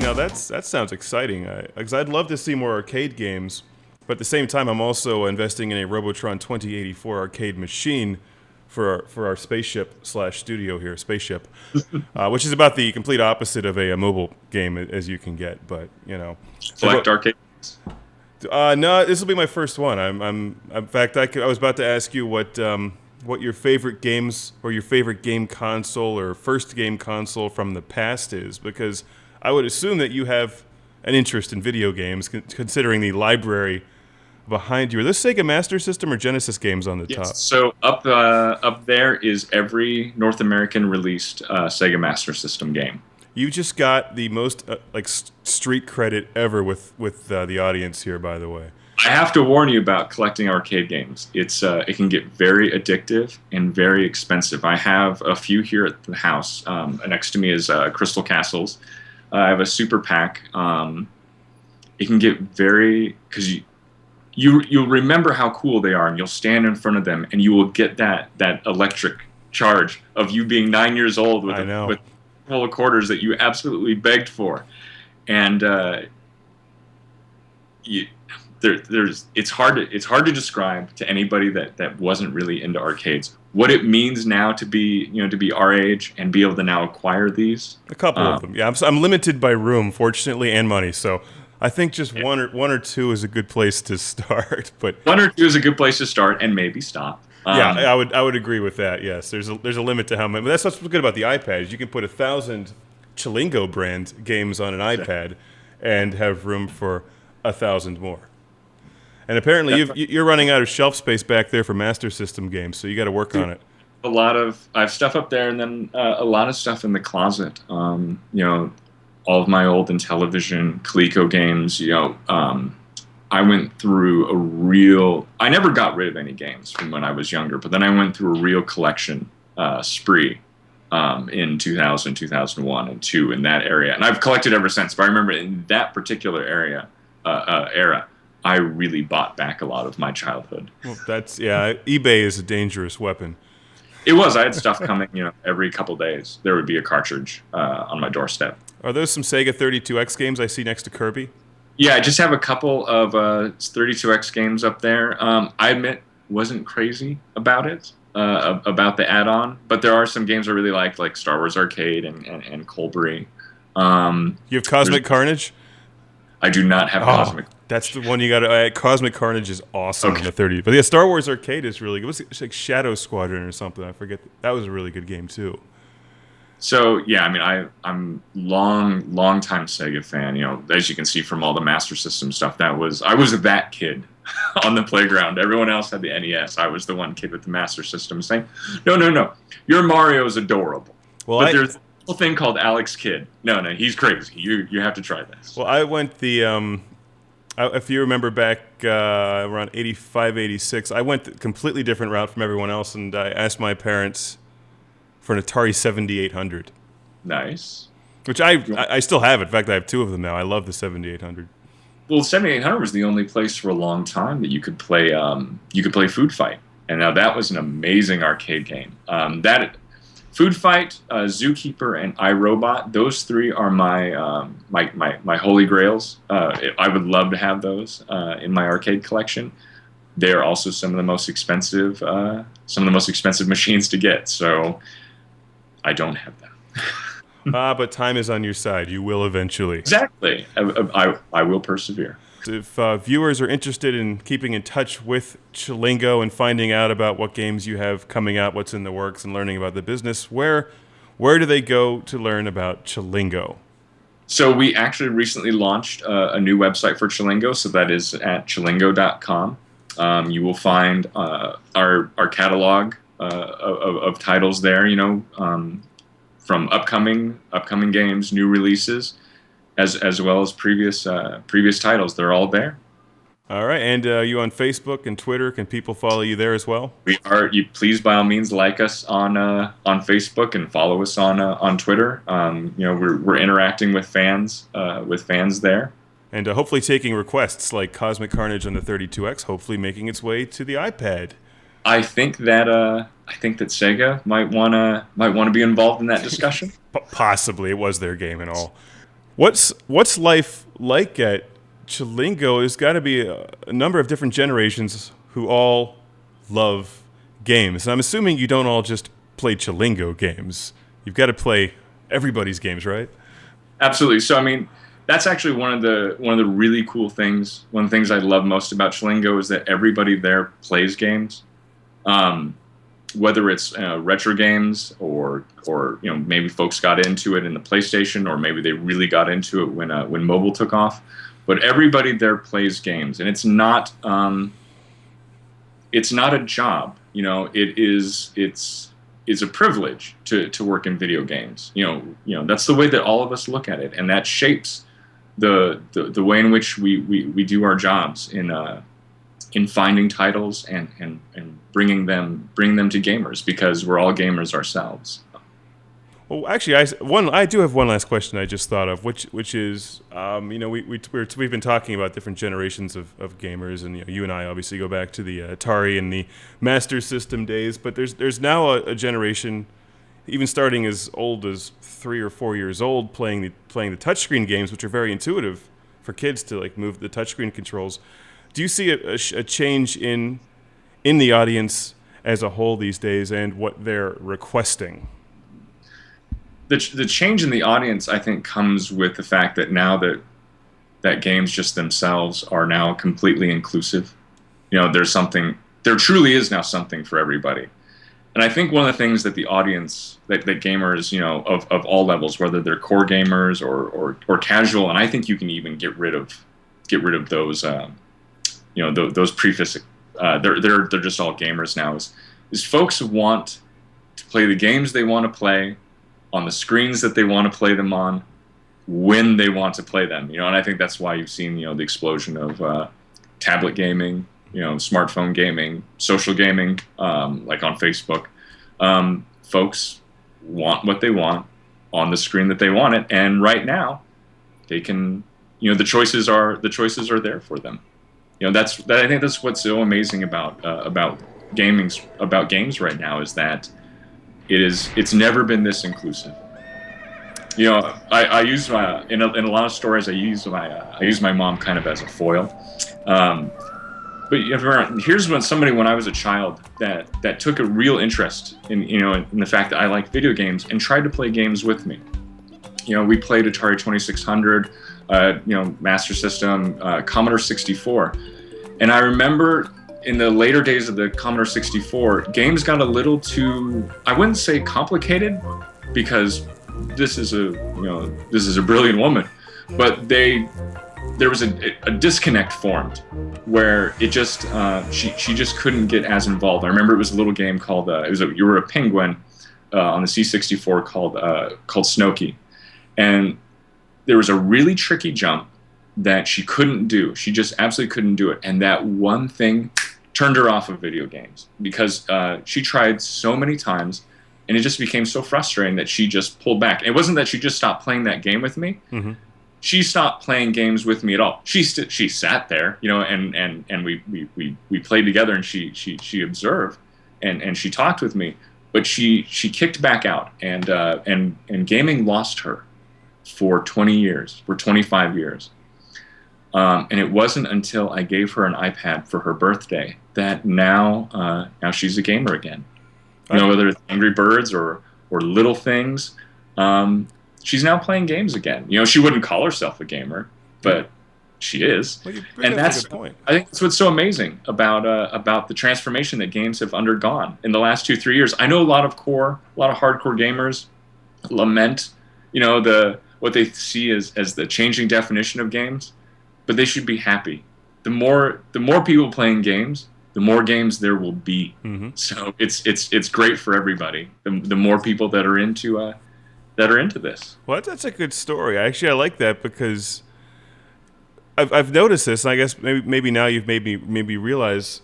now that sounds exciting. Because I'd love to see more arcade games, but at the same time, I'm also investing in a Robotron 2084 arcade machine for our spaceship/studio here, spaceship, which is about the complete opposite of a mobile game as you can get. But Select arcade. no, this will be my first one. In fact, I was about to ask you what your favorite games or your favorite game console or first game console from the past is, because I would assume that you have an interest in video games, considering the library behind you. Are those Sega Master System or Genesis games on the top? So up there is every North American released Sega Master System game. You just got the most street credit ever with the audience here, by the way. I have to warn you about collecting arcade games. It can get very addictive and very expensive. I have a few here at the house. Next to me is Crystal Castles. I have a Super Pack. It can get because you'll remember how cool they are, and you'll stand in front of them, and you will get that electric charge of you being 9 years old with full of quarters that you absolutely begged for, and it's hard to describe to anybody that wasn't really into arcades what it means now to be our age and be able to now acquire these. A couple of them, yeah. I'm limited by room, fortunately, and money, so I think just one or two is a good place to start. But one or two is a good place to start, and maybe stop. Yeah, I would agree with that. Yes, there's a limit to how many. But that's what's good about the iPad is you can put 1,000 Chilingo brand games on an iPad and have room for 1,000 more. And apparently you're running out of shelf space back there for Master System games, so you got to work on it. I have stuff up there, and then a lot of stuff in the closet. All of my old Intellivision, Coleco games. I went through I never got rid of any games from when I was younger, but then I went through a real collection spree in 2000, 2001, and 2 in that area. And I've collected ever since. But I remember in that particular era, I really bought back a lot of my childhood. Well, eBay is a dangerous weapon. It was. I had stuff coming, every couple days. There would be a cartridge on my doorstep. Are those some Sega 32X games I see next to Kirby? Yeah, I just have a couple of 32X games up there. I admit, wasn't crazy about it, about the add-on, but there are some games I really like Star Wars Arcade and Colbury. You have Cosmic Carnage? I do not have Cosmic. That's the one you got to. Cosmic Carnage is awesome on the 30. But yeah, Star Wars Arcade is really good. It was like Shadow Squadron or something. I forget. That was a really good game too. So yeah, I mean, I'm long time Sega fan. As you can see from all the Master System stuff, I was that kid on the playground. Everyone else had the NES. I was the one kid with the Master System saying, "No, your Mario is adorable." Well, but there's a whole thing called Alex Kidd. No, he's crazy. You have to try this. Well, I went the. If you remember back around 85, 86, I went a completely different route from everyone else, and I asked my parents for an Atari 7800. Nice. Which I still have. In fact, I have two of them now. I love the 7800. Well, the 7800 was the only place for a long time that you could play Food Fight, and now that was an amazing arcade game. Food Fight, Zookeeper, and iRobot. Those three are my holy grails. I would love to have those in my arcade collection. They are also some of the most expensive machines to get. So I don't have them. But time is on your side. You will eventually. Exactly. I will persevere. If viewers are interested in keeping in touch with Chilingo and finding out about what games you have coming out, what's in the works, and learning about the business, where do they go to learn about Chilingo? So we actually recently launched a new website for Chilingo, so that is at chillingo.com. You will find our catalog of titles there, from upcoming games, new releases, as well as previous titles. They're all there. All right, and you on Facebook and Twitter? Can people follow you there as well? We are. You please, by all means, like us on Facebook and follow us on Twitter. We're interacting with fans there, and hopefully taking requests like Cosmic Carnage on the 32X. Hopefully making its way to the iPad. I think that Sega might wanna be involved in that discussion. Possibly, it was their game and all. What's life like at Chilingo? There's got to be a number of different generations who all love games. And I'm assuming you don't all just play Chilingo games. You've got to play everybody's games, right? Absolutely. So I mean, that's actually one of the really cool things. One of the things I love most about Schlingo is that everybody there plays games. Um, Whether it's retro games or maybe folks got into it in the PlayStation, or maybe they really got into it when mobile took off. But everybody there plays games, and it's not a job. It's a privilege to work in video games. That's the way that all of us look at it, and that shapes the way in which we do our jobs in finding titles and bringing them to gamers, because we're all gamers ourselves. Well, actually, I do have one last question I just thought of, which is, we've been talking about different generations of gamers, and you and I obviously go back to the Atari and the Master System days, but there's now a generation, even starting as old as 3 or 4 years old, playing the touchscreen games, which are very intuitive for kids to like move the touchscreen controls. Do you see a change in the audience as a whole these days, and what they're requesting? The change in the audience, I think, comes with the fact that now that games just themselves are now completely inclusive. There truly is now something for everybody. And I think one of the things that the audience, that gamers, of all levels, whether they're core gamers or casual, and I think you can even get rid of those, those prefix. They're just all gamers now. Is folks want to play the games they want to play on the screens that they want to play them on, when they want to play them. And I think that's why you've seen the explosion of tablet gaming, smartphone gaming, social gaming, like on Facebook. Folks want what they want on the screen that they want it, and right now they can. The choices are there for them. I think that's what's so amazing about games right now, is that it's never been this inclusive. I use in a lot of stories I use my mom kind of as a foil. But here's when I was a child that took a real interest in the fact that I like video games and tried to play games with me. We played Atari 2600, Master System, Commodore 64, and I remember in the later days of the Commodore 64, games got a little too, I wouldn't say complicated, because this is a brilliant woman, but there was a disconnect formed where it just she just couldn't get as involved. I remember it was a little game called you were a penguin on the C64 called Snowkey, and there was a really tricky jump that she couldn't do. She just absolutely couldn't do it, and that one thing turned her off of video games, because she tried so many times, and it just became so frustrating that she just pulled back. And it wasn't that she just stopped playing that game with me. Mm-hmm. She stopped playing games with me at all. She sat there, and we played together, and she observed, and she talked with me, but she kicked back out, and gaming lost her for 20 years, for 25 years. And it wasn't until I gave her an iPad for her birthday that now she's a gamer again. Whether it's Angry Birds or little things, she's now playing games again. She wouldn't call herself a gamer, but she is. Well, and that's a good point. I think that's what's so amazing about the transformation that games have undergone in the last 2-3 years. I know a lot of hardcore gamers lament, what they see as the changing definition of games. But they should be happy. The more people playing games, the more games there will be. Mm-hmm. So it's great for everybody. The more people that are into this. Well, that's a good story. Actually, I like that, because I've noticed this. And I guess maybe now you've made me realize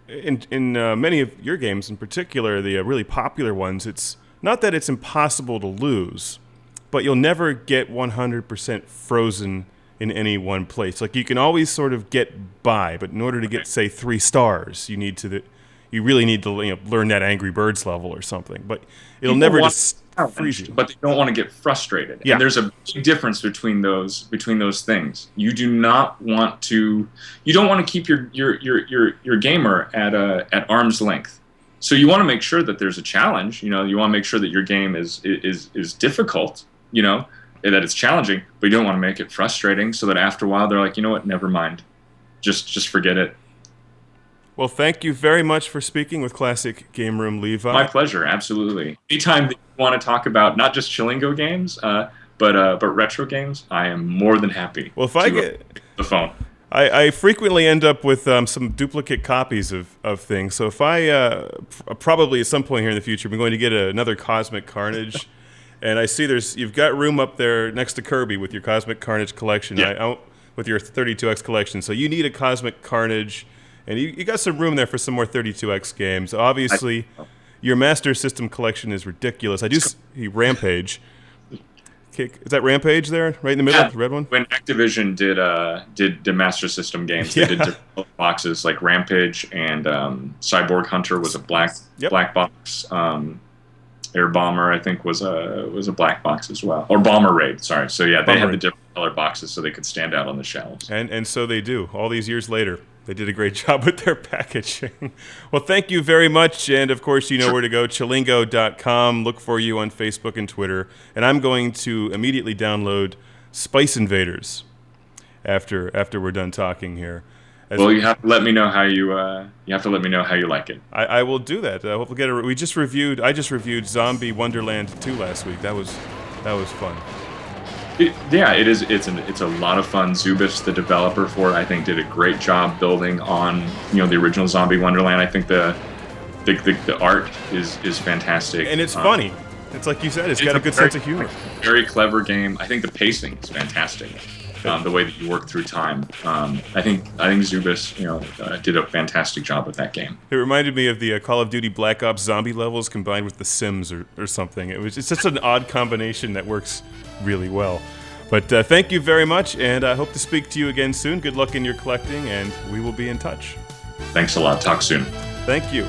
in many of your games, in particular the really popular ones, it's not that it's impossible to lose, but you'll never get 100% frozen in any one place. Like, you can always sort of get by, but in order to get, say, 3 stars, you really need to learn that Angry Birds level or something. But it'll never just frees you. but they don't want to get frustrated. Yeah. And there's a big difference between those things. You don't want to keep your gamer at arm's length. So you want to make sure that there's a challenge. You want to make sure that your game is difficult. That it's challenging, but you don't want to make it frustrating. So that after a while they're like, you know what, never mind, just forget it. Well, thank you very much for speaking with Classic Game Room, Levi. My pleasure, absolutely. Anytime that you want to talk about not just Chillingo games, but retro games, I am more than happy. Well, if I get the phone. I frequently end up with some duplicate copies of things. So if I probably at some point here in the future, I'm going to get another Cosmic Carnage, and I see you've got room up there next to Kirby with your Cosmic Carnage collection, Yeah. with your 32X collection. So you need a Cosmic Carnage, and you got some room there for some more 32X games. Obviously, your Master System collection is ridiculous. I do see Rampage. Is that Rampage there, right in the middle, the red one? When Activision did the Master System games, they did different boxes like Rampage and Cyborg Hunter was a black box. Air Bomber, I think, was a black box as well, or Bomber Raid. Sorry. So yeah, they had the different color boxes so they could stand out on the shelves. And so they do. All these years later, they did a great job with their packaging. Well, thank you very much, and of course, you know where to go. Chillingo.com. Look for you on Facebook and Twitter. And I'm going to immediately download Spice Invaders after we're done talking here. Well, you have to let me know how you like it. I will do that. We'll get I just reviewed Zombie Wonderland 2 last week. That was fun. It's a lot of fun. Zubis, the developer for it, I think did a great job building on the original Zombie Wonderland. I think the art is fantastic, and it's funny. It's like you said, it's got a good sense of humor. Very clever game. I think the pacing is fantastic. The way that you work through time. I think Zubis, did a fantastic job with that game. It reminded me of the Call of Duty Black Ops zombie levels combined with The Sims or something. It's just an odd combination that works really well. But thank you very much, and I hope to speak to you again soon. Good luck in your collecting, and we will be in touch. Thanks a lot. Talk soon. Thank you.